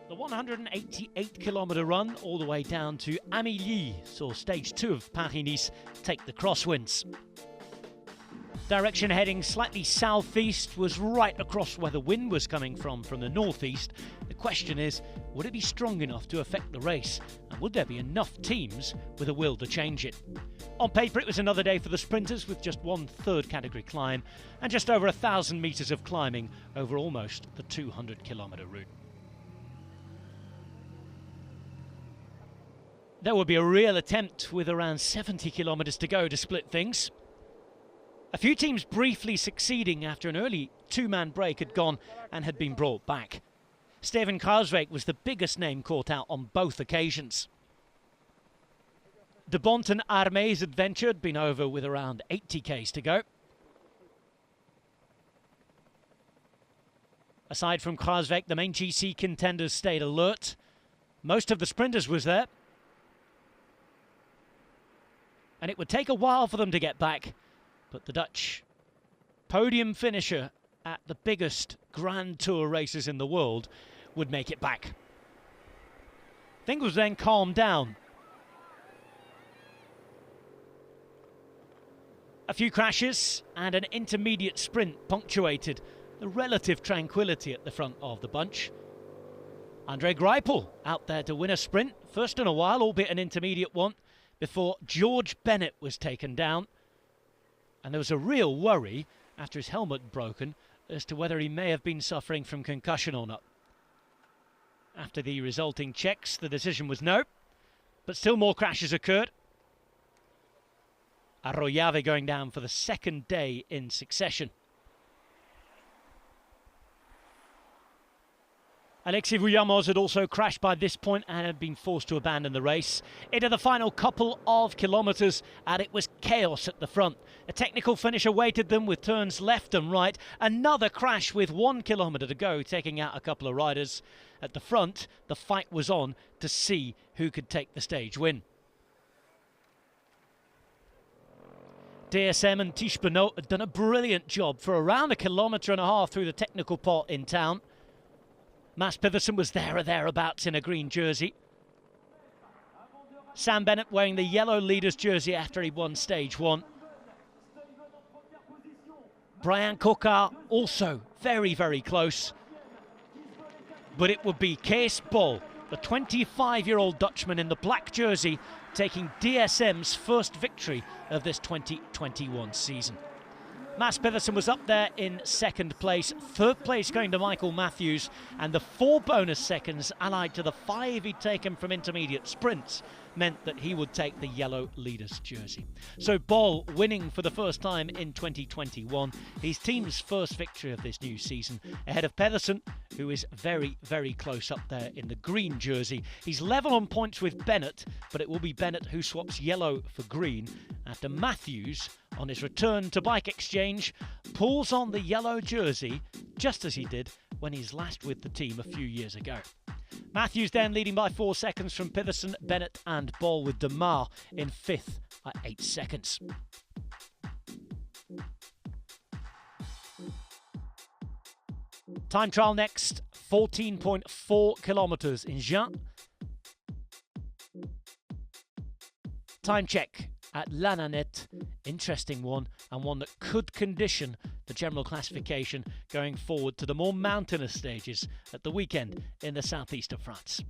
The 188-kilometre run all the way down to Amilly saw stage 2 of Paris-Nice take the crosswinds. Direction heading slightly southeast was right across where the wind was coming from the northeast. The question is, would it be strong enough to affect the race? And would there be enough teams with a will to change it? On paper, it was another day for the sprinters with just one third category climb and just over 1,000 metres of climbing over almost the 200-kilometre route. There would be a real attempt with around 70 kilometres to go to split things. A few teams briefly succeeding after an early two-man break had gone and had been brought back. Steven Kruijswijk was the biggest name caught out on both occasions. De Bont and Armé's adventure had been over with around 80 k's to go. Aside from Kruijswijk, the main GC contenders stayed alert. Most of the sprinters was there. And it would take a while for them to get back. But the Dutch podium finisher at the biggest Grand Tour races in the world would make it back. Things was then calmed down. A few crashes and an intermediate sprint punctuated the relative tranquility at the front of the bunch. André Greipel out there to win a sprint, first in a while, albeit an intermediate one, before George Bennett was taken down. And there was a real worry after his helmet broken as to whether he may have been suffering from concussion or not. After the resulting checks, the decision was no, but still more crashes occurred. Arroyave going down for the second day in succession. Alexis Vuillamos had also crashed by this point and had been forced to abandon the race. Into the final couple of kilometres, and it was chaos at the front. A technical finish awaited them with turns left and right. Another crash with 1 kilometre to go, taking out a couple of riders. At the front, the fight was on to see who could take the stage win. DSM and Tish Benoit had done a brilliant job for around 1.5 kilometres through the technical part in town. Mads Pedersen was there or thereabouts in a green jersey. Sam Bennett wearing the yellow leader's jersey after he won stage 1. Brian Coquard also very, very close. But it would be Kees Bol, the 25-year-old Dutchman in the black jersey, taking DSM's first victory of this 2021 season. Mads Pedersen was up there in second place, third place going to Michael Matthews, and the 4 bonus seconds allied to the 5 he'd taken from intermediate sprints meant that he would take the yellow leader's jersey. So Bol winning for the first time in 2021, his team's first victory of this new season, ahead of Pedersen, who is very, very close up there in the green jersey. He's level on points with Bennett, but it will be Bennett who swaps yellow for green after Matthews, on his return to Bike Exchange, pulls on the yellow jersey just as he did when he's last with the team a few years ago. Matthews then leading by 4 seconds from Pedersen, Bennett and Bol, with De Maar in 5th at 8 seconds. Time trial next, 14.4 kilometres in Gien. Time check at La Nanette. Interesting one, and one that could condition the general classification going forward to the more mountainous stages at the weekend in the southeast of France.